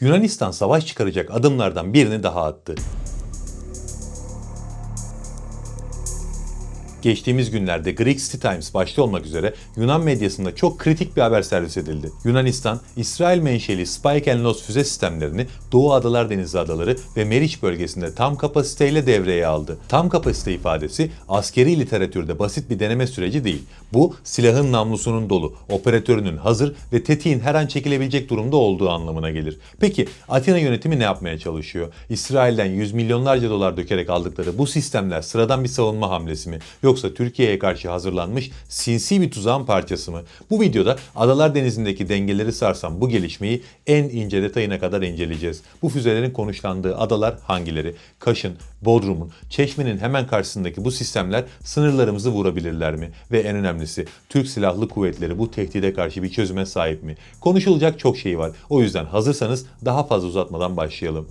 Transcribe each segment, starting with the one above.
Yunanistan savaş çıkaracak adımlardan birini daha attı. Geçtiğimiz günlerde Greek City Times başta olmak üzere Yunan medyasında çok kritik bir haber servis edildi. Yunanistan, İsrail menşeli Spike-Elnos füze sistemlerini Doğu Adalar Denizi adaları ve Meriç bölgesinde tam kapasiteyle devreye aldı. Tam kapasite ifadesi askeri literatürde basit bir deneme süreci değil. Bu, silahın namlusunun dolu, operatörünün hazır ve tetiğin her an çekilebilecek durumda olduğu anlamına gelir. Peki Atina yönetimi ne yapmaya çalışıyor? İsrail'den yüz milyonlarca dolar dökerek aldıkları bu sistemler sıradan bir savunma hamlesi mi? Yoksa Türkiye'ye karşı hazırlanmış sinsi bir tuzağın parçası mı? Bu videoda Adalar Denizi'ndeki dengeleri sarsan bu gelişmeyi en ince detayına kadar inceleyeceğiz. Bu füzelerin konuşlandığı adalar hangileri? Kaş'ın, Bodrum'un, Çeşme'nin hemen karşısındaki bu sistemler sınırlarımızı vurabilirler mi? Ve en önemlisi Türk Silahlı Kuvvetleri bu tehdide karşı bir çözüme sahip mi? Konuşulacak çok şey var. O yüzden hazırsanız daha fazla uzatmadan başlayalım.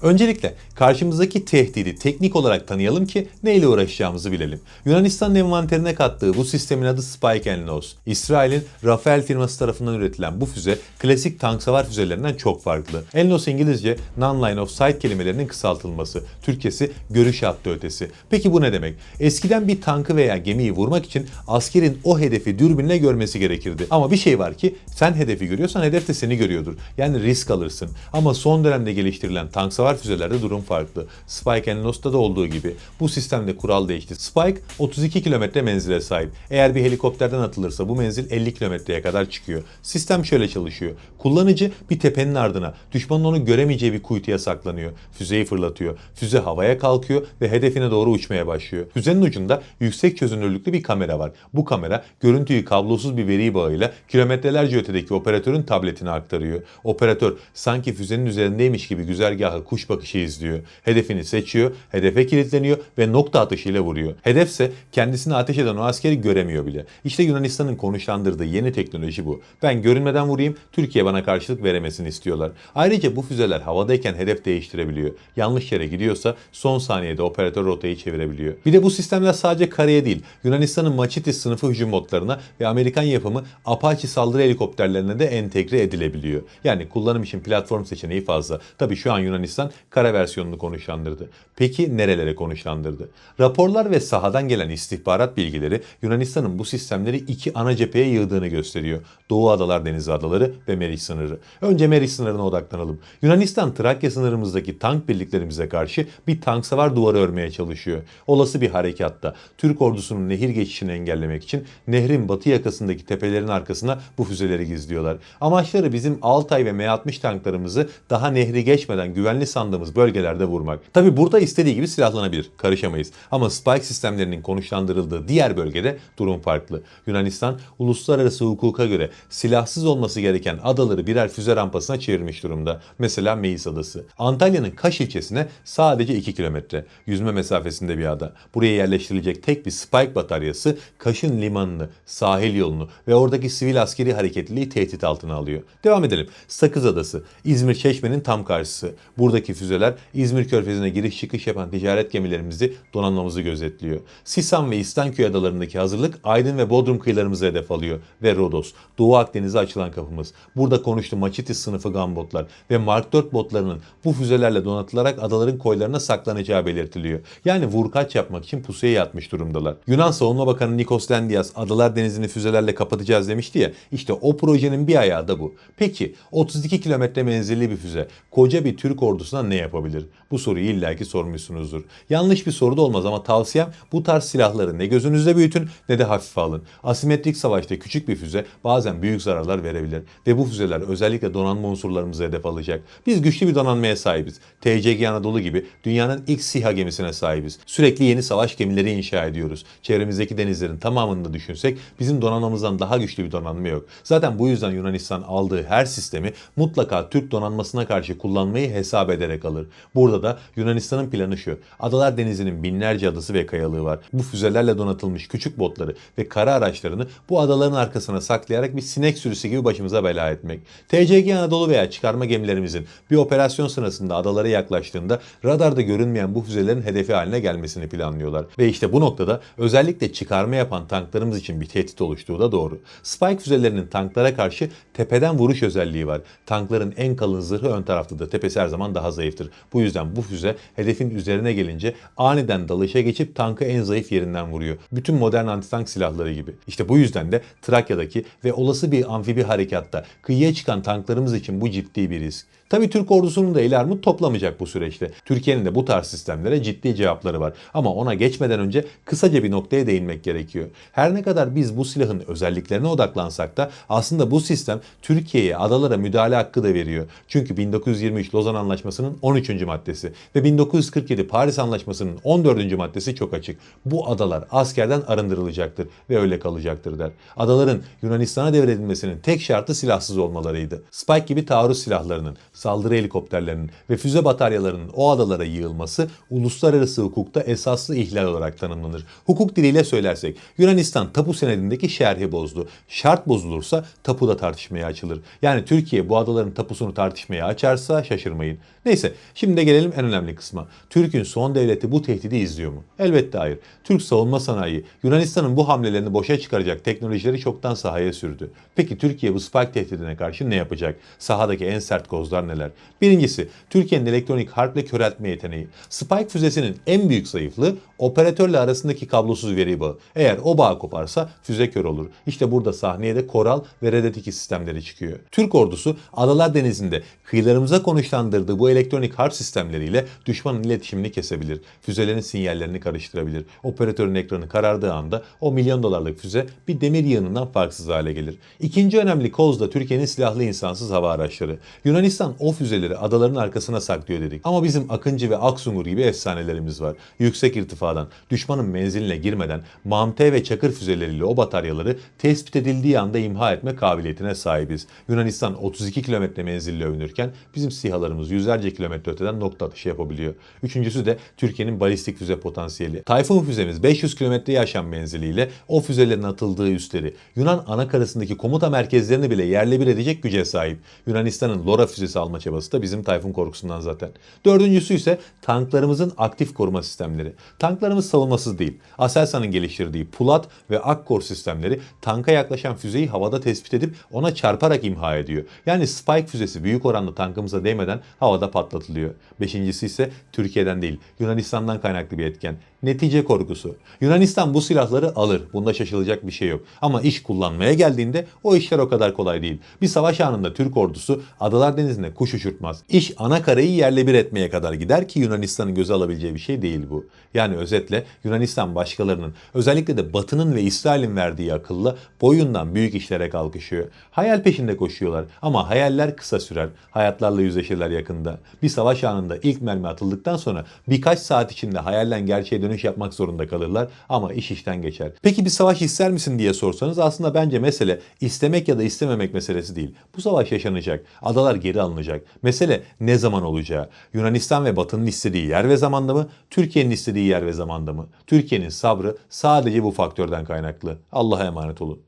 Öncelikle karşımızdaki tehdidi teknik olarak tanıyalım ki neyle uğraşacağımızı bilelim. Yunanistan'ın envanterine kattığı bu sistemin adı Spike-Elnos. İsrail'in Rafael firması tarafından üretilen bu füze klasik tank savar füzelerinden çok farklı. Elnos İngilizce non-line of sight kelimelerinin kısaltılması. Türkçesi görüş hattı ötesi. Peki bu ne demek? Eskiden bir tankı veya gemiyi vurmak için askerin o hedefi dürbünle görmesi gerekirdi. Ama bir şey var ki sen hedefi görüyorsan hedef de seni görüyordur. Yani risk alırsın. Ama son dönemde geliştirilen tank savar füzelerde durum farklı. Spike-Elnos'ta da olduğu gibi bu sistemde kural değişti. Spike 32 kilometre menzile sahip. Eğer bir helikopterden atılırsa bu menzil 50 kilometreye kadar çıkıyor. Sistem şöyle çalışıyor. Kullanıcı bir tepenin ardına, düşmanın onu göremeyeceği bir kuytuya saklanıyor. Füzeyi fırlatıyor. Füze havaya kalkıyor ve hedefine doğru uçmaya başlıyor. Füzenin ucunda yüksek çözünürlüklü bir kamera var. Bu kamera görüntüyü kablosuz bir veri bağıyla kilometrelerce ötedeki operatörün tabletine aktarıyor. Operatör sanki füzenin üzerindeymiş gibi güzergahı kuş bakışı izliyor. Hedefini seçiyor, hedefe kilitleniyor ve nokta atışıyla vuruyor. Hedefse kendisini ateş eden o askeri göremiyor bile. İşte Yunanistan'ın konuşlandırdığı yeni teknoloji bu. Ben görünmeden vurayım, Türkiye bana karşılık veremesini istiyorlar. Ayrıca bu füzeler havadayken hedef değiştirebiliyor. Yanlış yere gidiyorsa son saniyede operatör rotayı çevirebiliyor. Bir de bu sistemler sadece karaya değil, Yunanistan'ın Machitis sınıfı hücum botlarına ve Amerikan yapımı Apache saldırı helikopterlerine de entegre edilebiliyor. Yani kullanım için platform seçeneği fazla. Tabii şu an Yunanistan kara versiyonunu konuşlandırdı. Peki nerelere konuşlandırdı? Raporlar ve sahadan gelen istihbarat bilgileri Yunanistan'ın bu sistemleri iki ana cepheye yığdığını gösteriyor. Doğu Adalar Denizi adaları ve Meriç sınırı. Önce Meriç sınırına odaklanalım. Yunanistan Trakya sınırımızdaki tank birliklerimize karşı bir tank savar duvarı örmeye çalışıyor. Olası bir harekatta Türk ordusunun nehir geçişini engellemek için nehrin batı yakasındaki tepelerin arkasına bu füzeleri gizliyorlar. Amaçları bizim Altay ve M60 tanklarımızı daha nehri geçmeden güvenli sandığımız bölgelerde vurmak. Tabi burada istediği gibi silahlanabilir. Karışamayız. Ama Spike sistemlerinin konuşlandırıldığı diğer bölgede durum farklı. Yunanistan uluslararası hukuka göre silahsız olması gereken adaları birer füze rampasına çevirmiş durumda. Mesela Meis Adası. Antalya'nın Kaş ilçesine sadece 2 kilometre. Yüzme mesafesinde bir ada. Buraya yerleştirilecek tek bir Spike bataryası Kaş'ın limanını, sahil yolunu ve oradaki sivil askeri hareketliliği tehdit altına alıyor. Devam edelim. Sakız Adası. İzmir Çeşme'nin tam karşısı. Buradaki füzeler İzmir Körfezi'ne giriş çıkış yapan ticaret gemilerimizi, donanmamızı gözetliyor. Sisam ve İstanköy adalarındaki hazırlık Aydın ve Bodrum kıyılarımızı hedef alıyor. Ve Rodos, Doğu Akdeniz'e açılan kapımız. Burada konuştuğum Machitis sınıfı gunbotlar ve Mark 4 botlarının bu füzelerle donatılarak adaların koylarına saklanacağı belirtiliyor. Yani vurkaç yapmak için pusuya yatmış durumdalar. Yunan Savunma Bakanı Nikos Dendias Adalar Denizi'ni füzelerle kapatacağız demişti ya. İşte o projenin bir ayağı da bu. Peki 32 kilometre menzilli bir füze koca bir Türk ordusuna ne yapabilir? Bu soruyu illaki sormuşsunuzdur. Yanlış bir soru da olmaz ama tavsiyem bu tarz silahları ne gözünüzde büyütün ne de hafife alın. Asimetrik savaşta küçük bir füze bazen büyük zararlar verebilir ve bu füzeler özellikle donanma unsurlarımızı hedef alacak. Biz güçlü bir donanmaya sahibiz. TCG Anadolu gibi dünyanın ilk SİHA gemisine sahibiz. Sürekli yeni savaş gemileri inşa ediyoruz. Çevremizdeki denizlerin tamamını da düşünsek bizim donanmamızdan daha güçlü bir donanma yok. Zaten bu yüzden Yunanistan aldığı her sistemi mutlaka Türk donanmasına karşı kullanmayı hesap ederek gelerek alır. Burada da Yunanistan'ın planı şu. Adalar Denizi'nin binlerce adası ve kayalığı var. Bu füzelerle donatılmış küçük botları ve kara araçlarını bu adaların arkasına saklayarak bir sinek sürüsü gibi başımıza bela etmek. TCG Anadolu veya çıkarma gemilerimizin bir operasyon sırasında adalara yaklaştığında radarda görünmeyen bu füzelerin hedefi haline gelmesini planlıyorlar. Ve işte bu noktada özellikle çıkarma yapan tanklarımız için bir tehdit oluştuğu da doğru. Spike füzelerinin tanklara karşı tepeden vuruş özelliği var. Tankların en kalın zırhı ön taraftadır. Tepesi her zaman daha zayıftır. Bu yüzden bu füze hedefin üzerine gelince aniden dalışa geçip tankı en zayıf yerinden vuruyor. Bütün modern antitank silahları gibi. İşte bu yüzden de Trakya'daki ve olası bir amfibi harekatta kıyıya çıkan tanklarımız için bu ciddi bir risk. Tabii Türk ordusunun da el armut toplamayacak bu süreçte. Türkiye'nin de bu tarz sistemlere ciddi cevapları var. Ama ona geçmeden önce kısaca bir noktaya değinmek gerekiyor. Her ne kadar biz bu silahın özelliklerine odaklansak da aslında bu sistem Türkiye'ye adalara müdahale hakkı da veriyor. Çünkü 1923 Lozan Anlaşması'nın 13. maddesi ve 1947 Paris Anlaşması'nın 14. maddesi çok açık. Bu adalar askerden arındırılacaktır ve öyle kalacaktır der. Adaların Yunanistan'a devredilmesinin tek şartı silahsız olmalarıydı. Spike gibi taarruz silahlarının, saldırı helikopterlerinin ve füze bataryalarının o adalara yığılması uluslararası hukukta esaslı ihlal olarak tanımlanır. Hukuk diliyle söylersek Yunanistan tapu senedindeki şerhi bozdu. Şart bozulursa tapu da tartışmaya açılır. Yani Türkiye bu adaların tapusunu tartışmaya açarsa şaşırmayın. Neyse şimdi de gelelim en önemli kısma. Türk'ün son devleti bu tehdidi izliyor mu? Elbette hayır. Türk savunma sanayi Yunanistan'ın bu hamlelerini boşa çıkaracak teknolojileri çoktan sahaya sürdü. Peki Türkiye bu Spike tehdidine karşı ne yapacak? Sahadaki en sert kozlar neler? Birincisi, Türkiye'nin elektronik harple köreltme yeteneği. Spike füzesinin en büyük zayıflığı operatörle arasındaki kablosuz veri bağı. Eğer o bağ koparsa füze kör olur. İşte burada sahneye de Koral ve Redet 2 sistemleri çıkıyor. Türk ordusu Adalar Denizi'nde kıyılarımıza konuşlandırdığı bu elektronik harp sistemleriyle düşmanın iletişimini kesebilir. Füzelerin sinyallerini karıştırabilir. Operatörün ekranı karardığı anda o milyon dolarlık füze bir demir yığınından farksız hale gelir. İkinci önemli koz da Türkiye'nin silahlı insansız hava araçları. Yunanistan o füzeleri adaların arkasına saklıyor dedik. Ama bizim Akıncı ve Aksungur gibi efsanelerimiz var. Yüksek irtifadan, düşmanın menziline girmeden MAM-T ve Çakır füzeleriyle o bataryaları tespit edildiği anda imha etme kabiliyetine sahibiz. Yunanistan 32 kilometre menzille övünürken bizim SİHA'larımız yüzlerce kilometre öteden nokta atışı yapabiliyor. Üçüncüsü de Türkiye'nin balistik füze potansiyeli. Tayfun füzemiz 500 kilometreye aşan menziliyle o füzelerin atıldığı üsleri Yunan anakarasındaki komuta merkezlerini bile yerle bir edecek güce sahip. Yunanistan'ın Lora füzesi alma çabası da bizim Tayfun korkusundan zaten. Dördüncüsü ise tanklarımızın aktif koruma sistemleri. Tanklarımız savunmasız değil. Aselsan'ın geliştirdiği Pulat ve Akkor sistemleri tanka yaklaşan füzeyi havada tespit edip ona çarparak imha ediyor. Yani Spike füzesi büyük oranda tankımıza değmeden havada patlatılıyor. Beşincisi ise Türkiye'den değil, Yunanistan'dan kaynaklı bir etken. Netice korkusu. Yunanistan bu silahları alır. Bunda şaşılacak bir şey yok. Ama iş kullanmaya geldiğinde o işler o kadar kolay değil. Bir savaş anında Türk ordusu Adalar Denizi'ne kuş uçurtmaz. İş ana karayı yerle bir etmeye kadar gider ki Yunanistan'ın göze alabileceği bir şey değil bu. Yani özetle Yunanistan başkalarının, özellikle de Batı'nın ve İsrail'in verdiği akılla boyundan büyük işlere kalkışıyor. Hayal peşinde koşuyorlar ama hayaller kısa sürer. Hayatlarla yüzleşirler yakında. Bir savaş anında ilk mermi atıldıktan sonra birkaç saat içinde hayalden gerçeğe dönüş yapmak zorunda kalırlar ama iş işten geçer. Peki bir savaş ister misin diye sorsanız aslında bence mesele istemek ya da istememek meselesi değil. Bu savaş yaşanacak. Adalar geri alınacak. Mesele ne zaman olacağı. Yunanistan ve Batı'nın istediği yer ve zamanda mı? Türkiye'nin istediği yer ve zamanda mı? Türkiye'nin sabrı sadece bu faktörden kaynaklı. Allah'a emanet olun.